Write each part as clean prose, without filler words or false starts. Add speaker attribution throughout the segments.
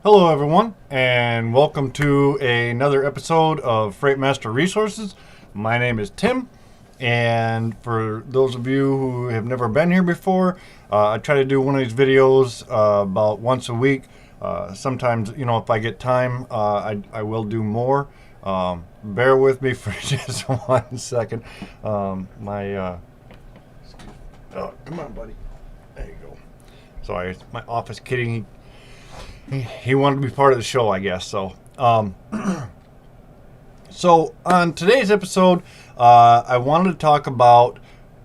Speaker 1: Hello, everyone, and welcome to another episode of Freight Master Resources. My name is Tim, and for those of you who have never been here before, I try to do one of these videos about once a week. Sometimes, if I get time, I will do more. Bear with me for just 1 second. Oh, come on, buddy. There you go. Sorry, it's my office kitty. He wanted to be part of the show, I guess. So on today's episode, I wanted to talk about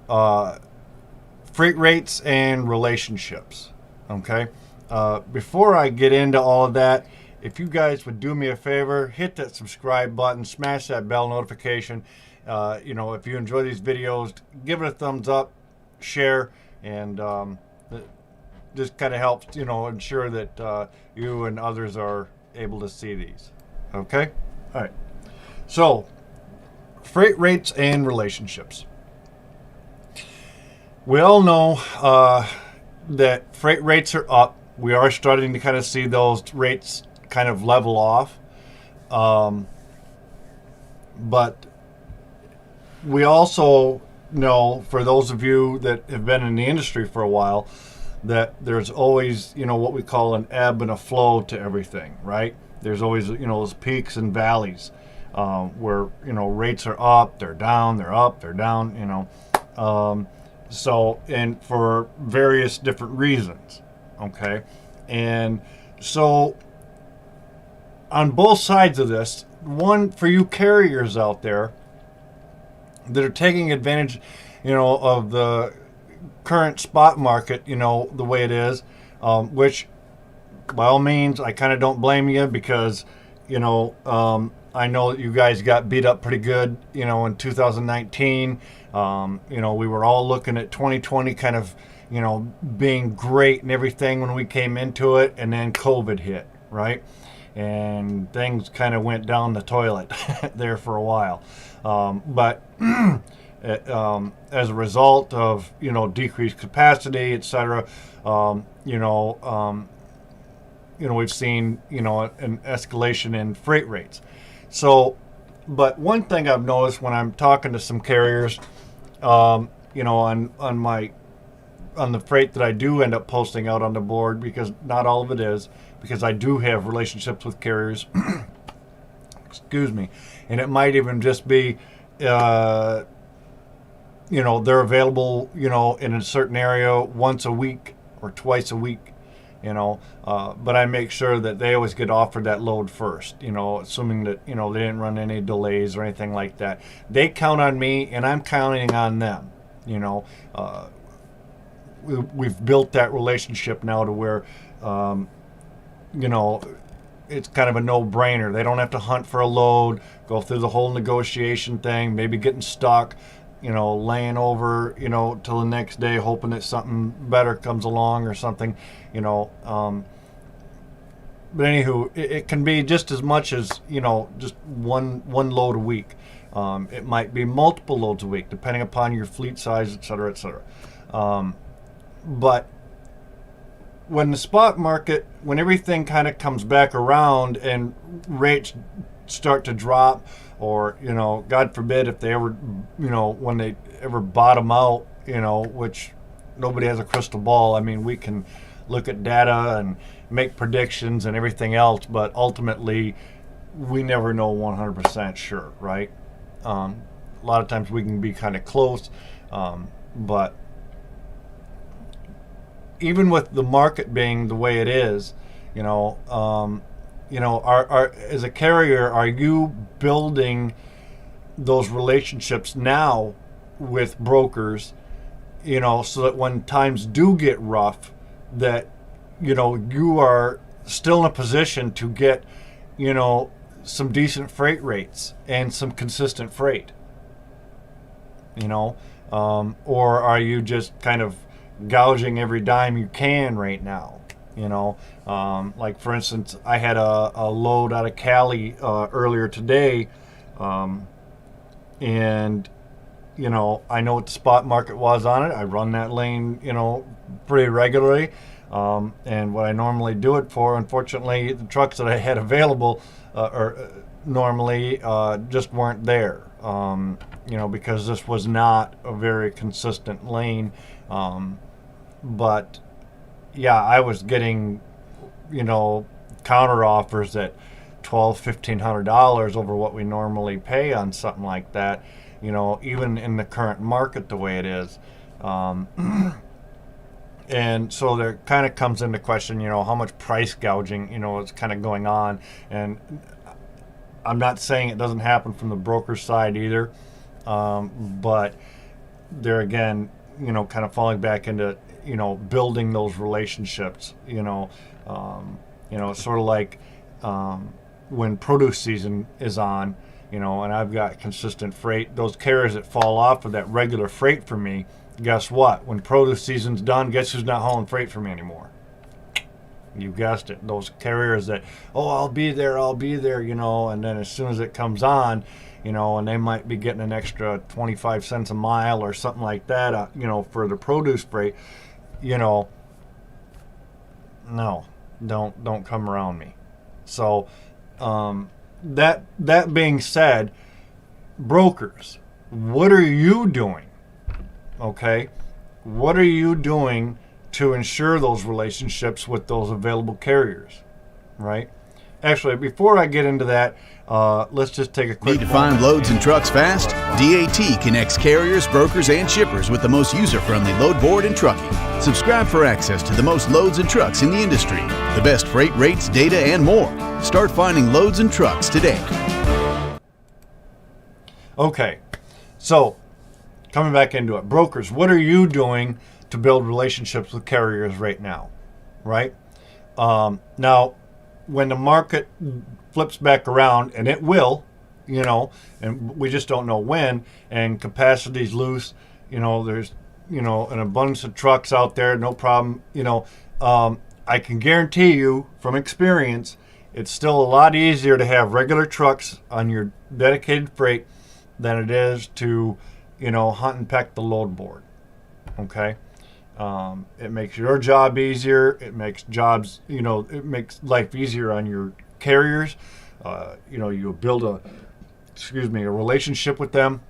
Speaker 1: uh, freight rates and relationships. Okay. Before I get into all of that, if you guys would do me a favor, hit that subscribe button, smash that bell notification. If you enjoy these videos, give it a thumbs up, share, and just kind of helps, ensure that you and others are able to see these. Okay? All right. So, freight rates and relationships. We all know that freight rates are up. We are starting to kind of see those rates kind of level off. But we also know, for those of you that have been in the industry for a while, that there's always, what we call an ebb and a flow to everything, right? There's always, those peaks and valleys where, rates are up, they're down, they're up, they're down, and for various different reasons, okay? And so on both sides of this, one, for you carriers out there that are taking advantage, of the current spot market, the way it is, which by all means, I kind of don't blame you because, I know that you guys got beat up pretty good, in 2019. We were all looking at 2020 kind of, being great and everything when we came into it, and then COVID hit, right? And things kind of went down the toilet there for a while. But as a result of decreased capacity, etc., we've seen an escalation in freight rates. So, but one thing I've noticed when I'm talking to some carriers, on the freight that I do end up posting out on the board, because not all of it is, because I do have relationships with carriers. Excuse me, and it might even just be. They're available, in a certain area once a week or twice a week, but I make sure that they always get offered that load first, assuming that, they didn't run any delays or anything like that. They count on me and I'm counting on them, we've built that relationship now to where, you know, it's kind of a no-brainer. They don't have to hunt for a load, go through the whole negotiation thing, maybe getting stuck, laying over, till the next day, hoping that something better comes along or something, you know. But anywho, it can be just as much as, just one load a week. It might be multiple loads a week, depending upon your fleet size, et cetera, et cetera. But when the spot market, when everything kind of comes back around and rates start to drop, or God forbid if they ever, when they ever bottom out, which nobody has a crystal ball. I mean, we can look at data and make predictions and everything else, but ultimately we never know 100% sure, right? A lot of times we can be kind of close, but even with the market being the way it is, as a carrier, are you building those relationships now with brokers, so that when times do get rough, that, you are still in a position to get, some decent freight rates and some consistent freight, or are you just kind of gouging every dime you can right now? Like for instance, I had a load out of Cali earlier today, and I know what the spot market was on it. I run that lane, pretty regularly. And what I normally do it for, unfortunately, the trucks that I had available normally just weren't there. Because this was not a very consistent lane. But yeah, I was getting, counter offers at $1,200-$1,500 over what we normally pay on something like that. Even in the current market the way it is. And so there kind of comes into question, how much price gouging, is kind of going on. And I'm not saying it doesn't happen from the broker side either. But there again, kind of falling back into, building those relationships, it's sort of like when produce season is on, and I've got consistent freight, those carriers that fall off of that regular freight for me, guess what? When produce season's done, guess who's not hauling freight for me anymore? You guessed it. Those carriers that, I'll be there, and then as soon as it comes on, and they might be getting an extra 25 cents a mile or something like that, for the produce freight, no, don't come around me. So, that being said, brokers, what are you doing? Okay, what are you doing to ensure those relationships with those available carriers, right? Actually, before I get into that, let's just take a quick...
Speaker 2: Need to find loads and trucks fast? DAT connects carriers, brokers, and shippers with the most user-friendly load board and trucking. Subscribe for access to the most loads and trucks in the industry, the best freight rates, data, and more. Start finding loads and trucks today.
Speaker 1: Okay, so coming back into it, brokers, what are you doing to build relationships with carriers right now, right? Now, when the market flips back around, and it will, and we just don't know when, and capacity's loose, there's, an abundance of trucks out there, no problem, I can guarantee you from experience, it's still a lot easier to have regular trucks on your dedicated freight than it is to, hunt and peck the load board. Okay? It makes your job easier. It makes it makes life easier on your carriers. You build a relationship with them.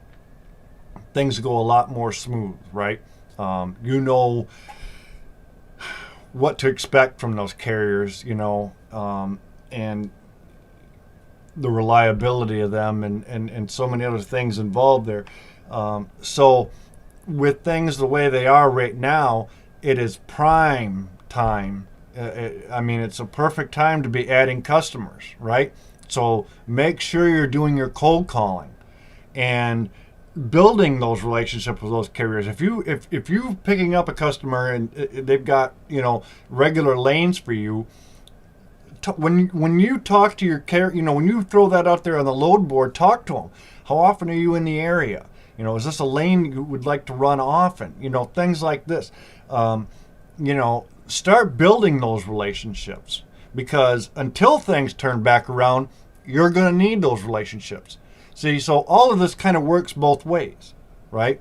Speaker 1: Things go a lot more smooth, right? You know what to expect from those carriers, and the reliability of them and so many other things involved there. So with things the way they are right now, it is prime time. It's a perfect time to be adding customers, right? So make sure you're doing your cold calling and building those relationships with those carriers. If you picking up a customer and they've got regular lanes for you, when you talk to your carrier, when you throw that out there on the load board, talk to them. How often are you in the area? Is this a lane you would like to run often? Things like this. Start building those relationships, because until things turn back around, you're going to need those relationships. See, so all of this kind of works both ways, right?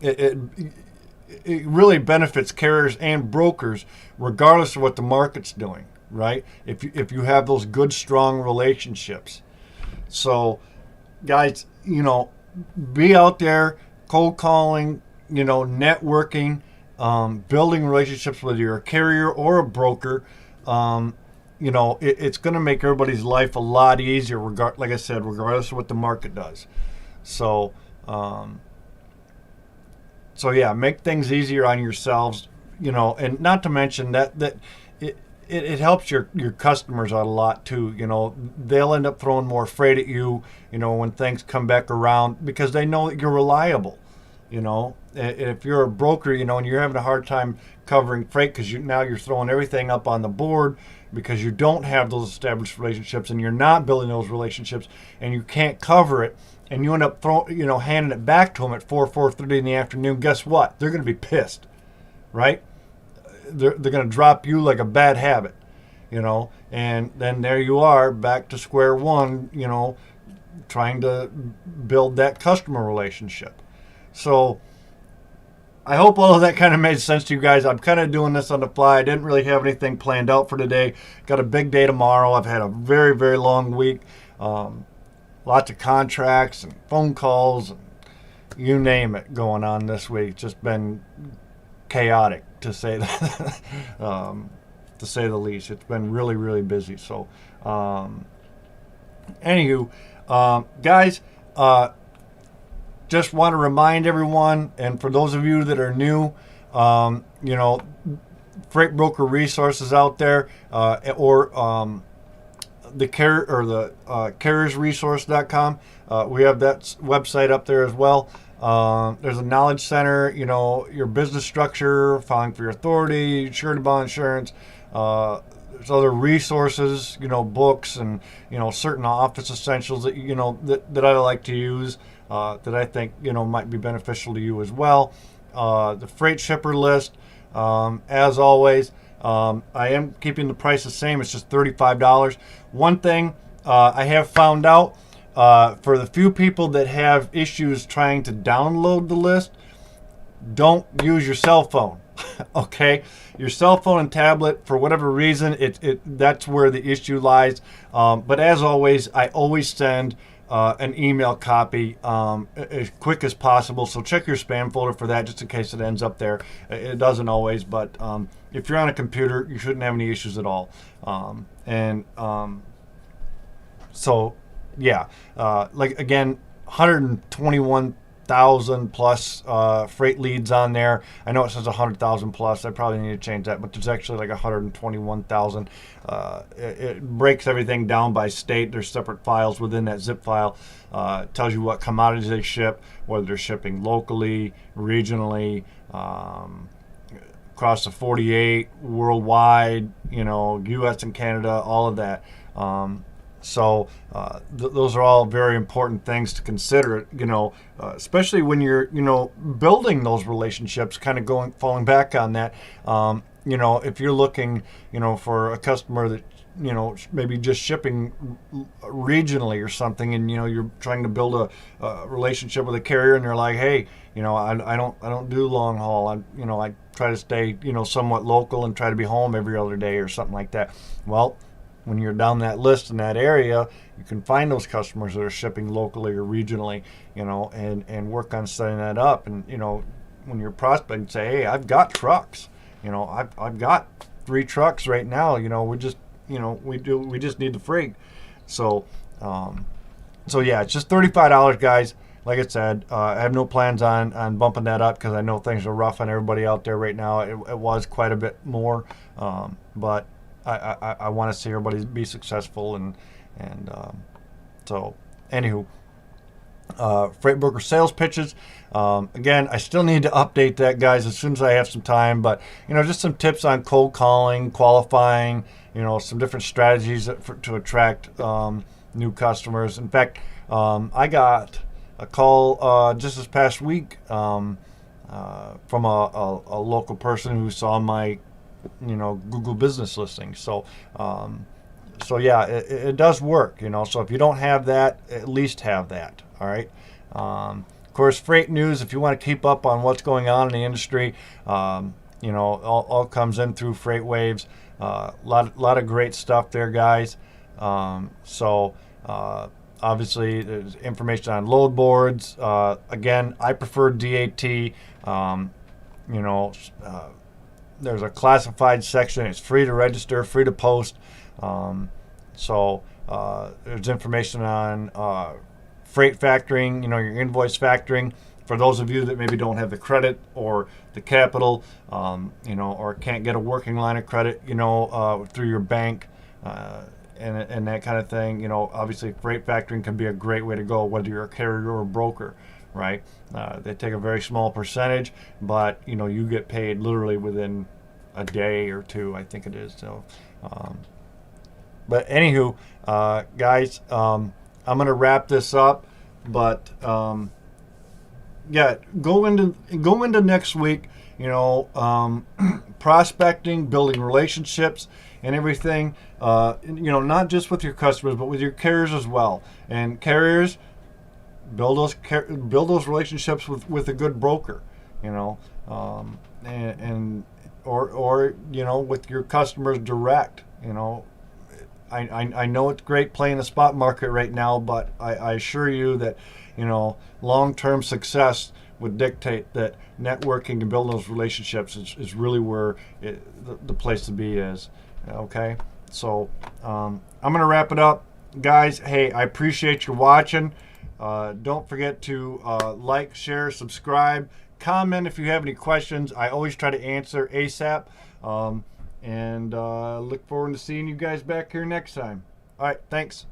Speaker 1: It really benefits carriers and brokers, regardless of what the market's doing, right? If you have those good, strong relationships. So, guys, be out there cold calling, networking, building relationships, whether you're a carrier or a broker. It's going to make everybody's life a lot easier, like I said, regardless of what the market does. So, yeah, make things easier on yourselves, and not to mention that it helps your customers out a lot too. They'll end up throwing more freight at you, when things come back around, because they know that you're reliable. If you're a broker, and you're having a hard time covering freight because now you're throwing everything up on the board because you don't have those established relationships and you're not building those relationships and you can't cover it, and you end up handing it back to them at 4:30 in the afternoon. Guess what? They're going to be pissed, right? They're going to drop you like a bad habit, and then there you are back to square one, trying to build that customer relationship. So I hope all of that kind of made sense to you guys. I'm kind of doing this on the fly. I didn't really have anything planned out for today. Got a big day tomorrow. I've had a very, very long week. Lots of contracts and phone calls and you name it going on this week. It's just been chaotic, to say that, to say the least. It's been really, really busy. So, anywho, guys, just want to remind everyone, and for those of you that are new, freight broker resources out there, or the carriersresource.com. We have that website up there as well. There's a knowledge center, your business structure, filing for your authority, surety bond insurance. There's other resources, books and, certain office essentials that, that I like to use, that I think, might be beneficial to you as well. The freight shipper list, as always, I am keeping the price the same. It's just $35. One thing I have found out, for the few people that have issues trying to download the list, don't use your cell phone. Okay, your cell phone and tablet, for whatever reason, that's where the issue lies. But as always, I always send an email copy as quick as possible. So check your spam folder for that, just in case it ends up there. It doesn't always, but if you're on a computer, you shouldn't have any issues at all. So yeah, like again, 121,000 plus freight leads on there. I know it says 100,000 plus. I probably need to change that, but there's actually like 121,000. It breaks everything down by state. There's separate files within that zip file. It tells you what commodities they ship, whether they're shipping locally, regionally, across the 48, worldwide, U.S. and Canada, all of that. So those are all very important things to consider, especially when you're, building those relationships, kind of falling back on that. If you're looking, for a customer that, maybe just shipping regionally or something, and, you're trying to build a relationship with a carrier, and they're like, hey, I don't do long haul. I try to stay, somewhat local and try to be home every other day or something like that. Well, when you're down that list in that area, you can find those customers that are shipping locally or regionally, and work on setting that up. And, when you're prospecting, say, hey, I've got trucks, I've got 3 trucks right now, we just need the freight. So yeah, it's just $35, guys. Like I said, I have no plans on bumping that up, because I know things are rough on everybody out there right now. It was quite a bit more, but I want to see everybody be successful, and so anywho, freight broker sales pitches. Again, I still need to update that, guys, as soon as I have some time. But just some tips on cold calling, qualifying. Some different strategies to attract new customers. In fact, I got a call just this past week from a local person who saw my Google business listing. So yeah, it does work, so if you don't have that, at least have that. All right. Of course, freight news, if you want to keep up on what's going on in the industry, all comes in through Freight Waves. Lot of great stuff there, guys. Obviously there's information on load boards. Again, I prefer DAT. There's a classified section. It's free to register, free to post. There's information on freight factoring, your invoice factoring. For those of you that maybe don't have the credit or the capital, or can't get a working line of credit, through your bank, and that kind of thing. Obviously freight factoring can be a great way to go, whether you're a carrier or a broker. Right? They take a very small percentage, but you get paid literally within a day or two, I think it is. So, but anywho, guys, I'm gonna wrap this up. But yeah, go into next week. Prospecting, building relationships, and everything. Not just with your customers, but with your carriers as well. And carriers, build those relationships with a good broker. you know, or you know, with your customers direct, you know. I know it's great playing the spot market right now, but I assure you that, you know, long-term success would dictate that networking and building those relationships is really where the place to be is. Okay, so I'm gonna wrap it up, guys. Hey, I appreciate you watching. Don't forget to like, share, subscribe, comment if you have any questions. I always try to answer ASAP. And look forward to seeing you guys back here next time. All right, thanks.